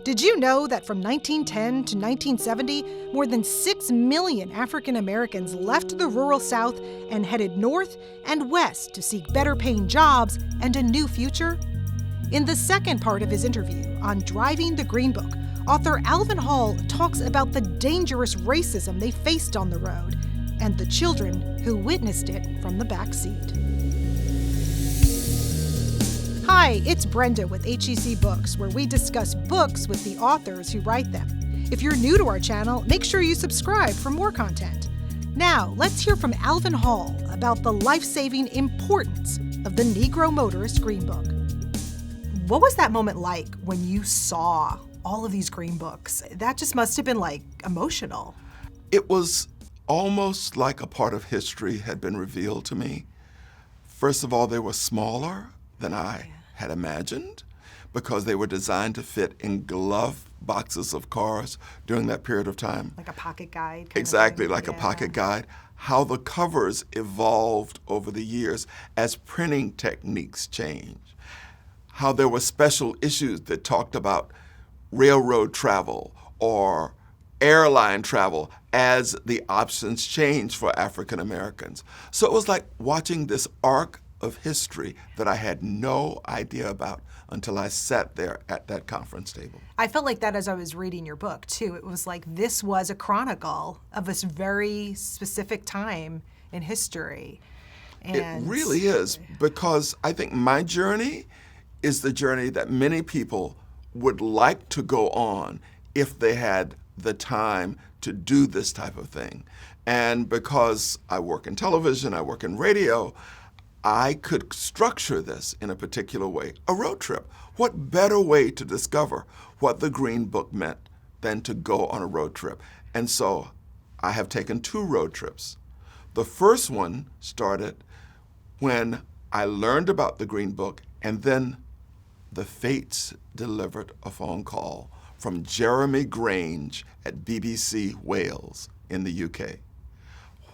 Did you know that from 1910 to 1970, more than 6 million African Americans left the rural South and headed north and west to seek better paying jobs and a new future? In the second part of his interview on Driving the Green Book, author Alvin Hall talks about the dangerous racism they faced on the road and the children who witnessed it from the back seat. Hi, it's Brenda with HEC Books, where we discuss books with the authors who write them. If you're new to our channel, make sure you subscribe for more content. Now, let's hear from Alvin Hall about the life-saving importance of the Negro Motorist Green Book. What was that moment like when you saw all of these green books? That just must have been emotional. It was almost like a part of history had been revealed to me. First of all, they were smaller than I had imagined because they were designed to fit in glove boxes of cars during that period of time. Like a pocket guide? Exactly, like a pocket guide. How the covers evolved over the years as printing techniques changed. How there were special issues that talked about railroad travel or airline travel as the options changed for African Americans. So it was like watching this arc of history that I had no idea about until I sat there at that conference table. I felt like that as I was reading your book, too. It was like this was a chronicle of this very specific time in history. And it really is, because I think my journey is the journey that many people would like to go on if they had the time to do this type of thing. And because I work in television, I work in radio, I could structure this in a particular way. A road trip. What better way to discover what the Green Book meant than to go on a road trip? And so I have taken 2 road trips. The first one started when I learned about the Green Book, and then the fates delivered a phone call from Jeremy Grange at BBC Wales in the UK.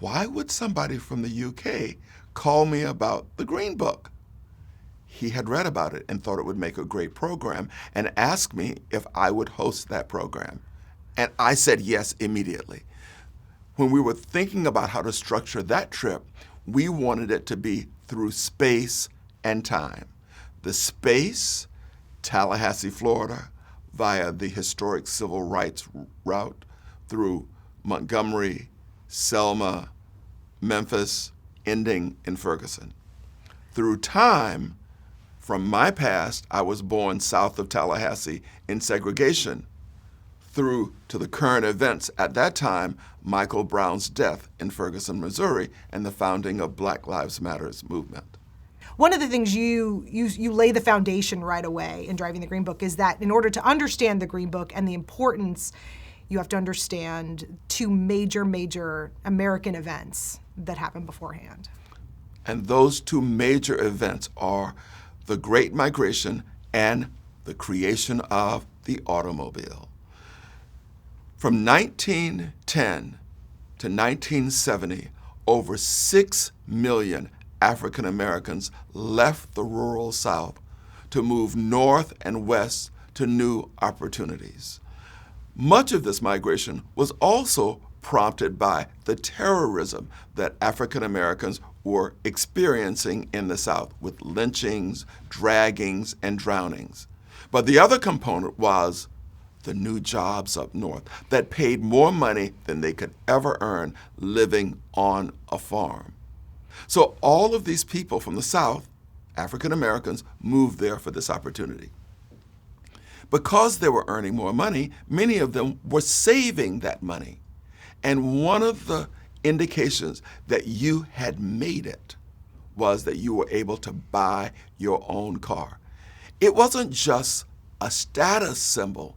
Why would somebody from the UK call me about the Green Book? He had read about it and thought it would make a great program and asked me if I would host that program. And I said yes immediately. When we were thinking about how to structure that trip, we wanted it to be through space and time. The space, Tallahassee, Florida, via the historic civil rights route through Montgomery, Selma, Memphis, ending in Ferguson. Through time, from my past, I was born south of Tallahassee in segregation, through to the current events at that time, Michael Brown's death in Ferguson, Missouri, and the founding of Black Lives Matter's movement. One of the things you lay the foundation right away in Driving the Green Book is that in order to understand the Green Book and the importance, you have to understand 2 major American events that happened beforehand. And those 2 major events are the Great Migration and the creation of the automobile. From 1910 to 1970, over 6 million African Americans left the rural South to move north and west to new opportunities. Much of this migration was also prompted by the terrorism that African Americans were experiencing in the South with lynchings, draggings, and drownings. But the other component was the new jobs up north that paid more money than they could ever earn living on a farm. So all of these people from the South, African Americans, moved there for this opportunity. Because they were earning more money, many of them were saving that money. And one of the indications that you had made it was that you were able to buy your own car. It wasn't just a status symbol.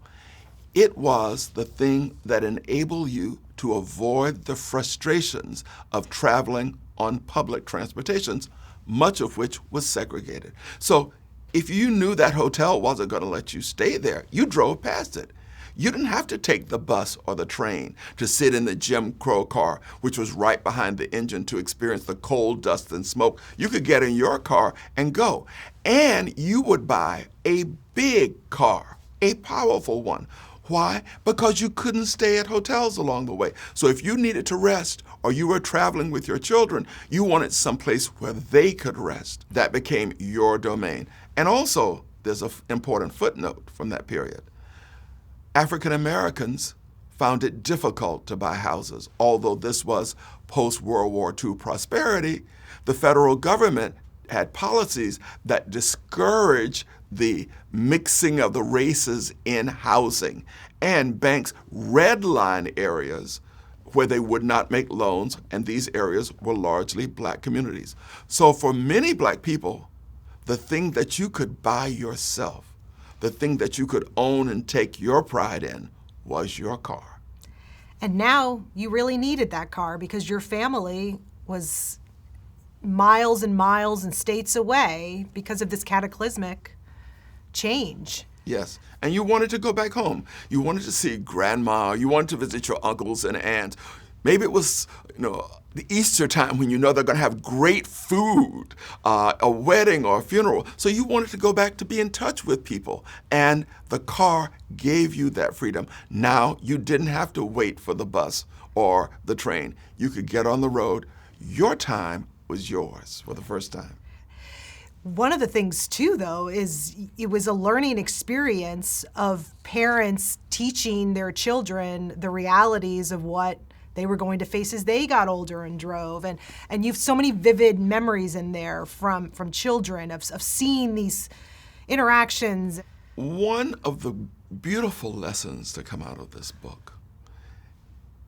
It was the thing that enabled you to avoid the frustrations of traveling on public transportations, much of which was segregated. So if you knew that hotel wasn't going to let you stay there, you drove past it. You didn't have to take the bus or the train to sit in the Jim Crow car, which was right behind the engine, to experience the cold, dust, and smoke. You could get in your car and go. And you would buy a big car a powerful one. Why? Because you couldn't stay at hotels along the way. So if you needed to rest or you were traveling with your children, you wanted someplace where they could rest. That became your domain. And also, there's an important footnote from that period. African Americans found it difficult to buy houses. Although this was post-World War II prosperity, the federal government had policies that discouraged the mixing of the races in housing, and banks redlined areas where they would not make loans, and these areas were largely black communities. So for many black people, the thing that you could buy yourself, the thing that you could own and take your pride in, was your car. And now you really needed that car because your family was miles and miles and states away because of this cataclysmic change. Yes, and you wanted to go back home. You wanted to see grandma. You wanted to visit your uncles and aunts. Maybe it was, the Easter time when you know they're going to have great food, a wedding or a funeral. So you wanted to go back to be in touch with people. And the car gave you that freedom. Now you didn't have to wait for the bus or the train. You could get on the road. Your time was yours for the first time. One of the things, too, though, is it was a learning experience of parents teaching their children the realities of what they were going to face as they got older and drove. And you've so many vivid memories in there from children of seeing these interactions. One of the beautiful lessons to come out of this book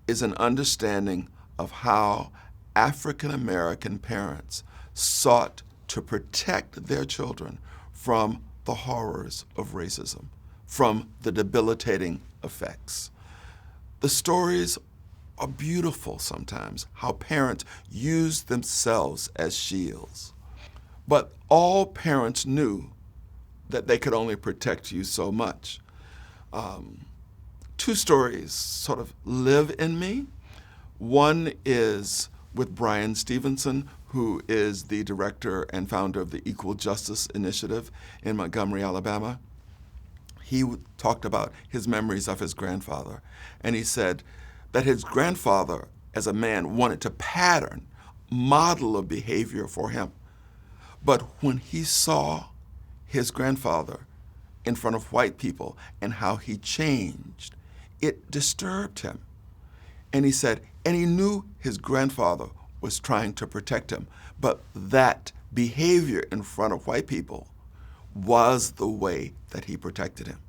is an understanding of how African American parents sought to protect their children from the horrors of racism, from the debilitating effects. The stories are beautiful sometimes, how parents use themselves as shields. But all parents knew that they could only protect you so much. Two stories sort of live in me. One is with Brian Stevenson, who is the director and founder of the Equal Justice Initiative in Montgomery, Alabama. He talked about his memories of his grandfather, and he said that his grandfather, as a man, wanted to pattern, model a behavior for him. But when he saw his grandfather in front of white people and how he changed, it disturbed him. And he said, and he knew his grandfather was trying to protect him, but that behavior in front of white people was the way that he protected him.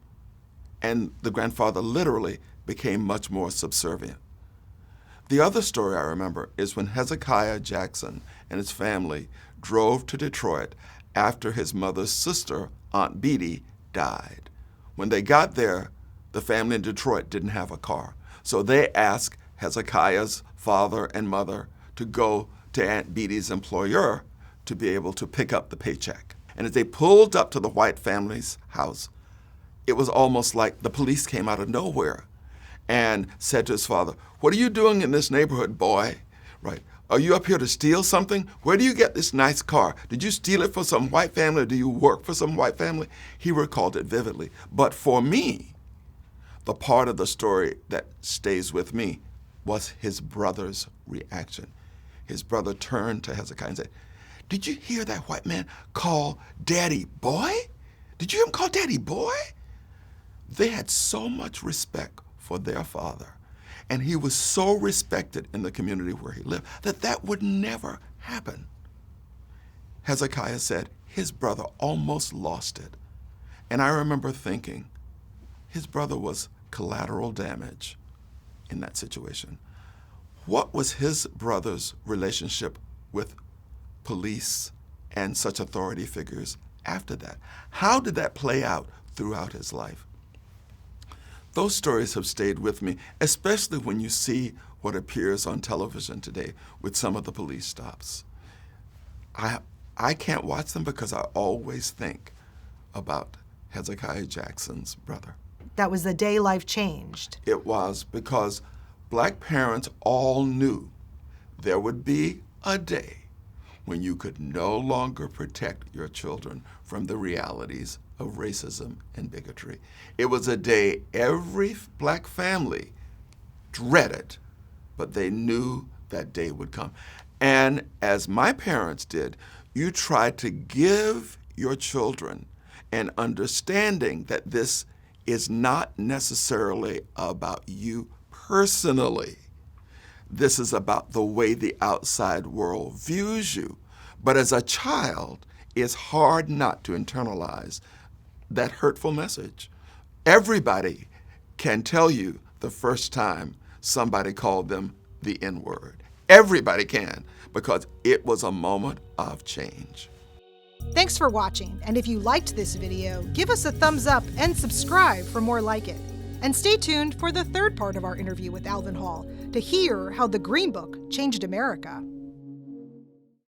And the grandfather literally became much more subservient. The other story I remember is when Hezekiah Jackson and his family drove to Detroit after his mother's sister, Aunt Beattie, died. When they got there, the family in Detroit didn't have a car. So they asked Hezekiah's father and mother to go to Aunt Beattie's employer to be able to pick up the paycheck. And as they pulled up to the white family's house, it was almost like the police came out of nowhere and said to his father, "What are you doing in this neighborhood, boy? Right? Are you up here to steal something? Where do you get this nice car? Did you steal it for some white family, or do you work for some white family?" He recalled it vividly. But for me, the part of the story that stays with me was his brother's reaction. His brother turned to Hezekiah and said, "Did you hear that white man call Daddy boy? Did you hear him call Daddy boy?" They had so much respect for their father, and he was so respected in the community where he lived that that would never happen. Hezekiah said his brother almost lost it. And I remember thinking, his brother was collateral damage in that situation. What was his brother's relationship with police and such authority figures after that? How did that play out throughout his life? Those stories have stayed with me, especially when you see what appears on television today with some of the police stops. I can't watch them because I always think about Hezekiah Jackson's brother. That was the day life changed. It was, because black parents all knew there would be a day when you could no longer protect your children from the realities of racism and bigotry. It was a day every black family dreaded, but they knew that day would come. And as my parents did, you try to give your children an understanding that this is not necessarily about you personally. This is about the way the outside world views you. But as a child, it's hard not to internalize that hurtful message. Everybody can tell you the first time somebody called them the N-word. Everybody can, because it was a moment of change. Thanks for watching, and if you liked this video, give us a thumbs up and subscribe for more like it. And stay tuned for the third part of our interview with Alvin Hall to hear how the Green Book changed America.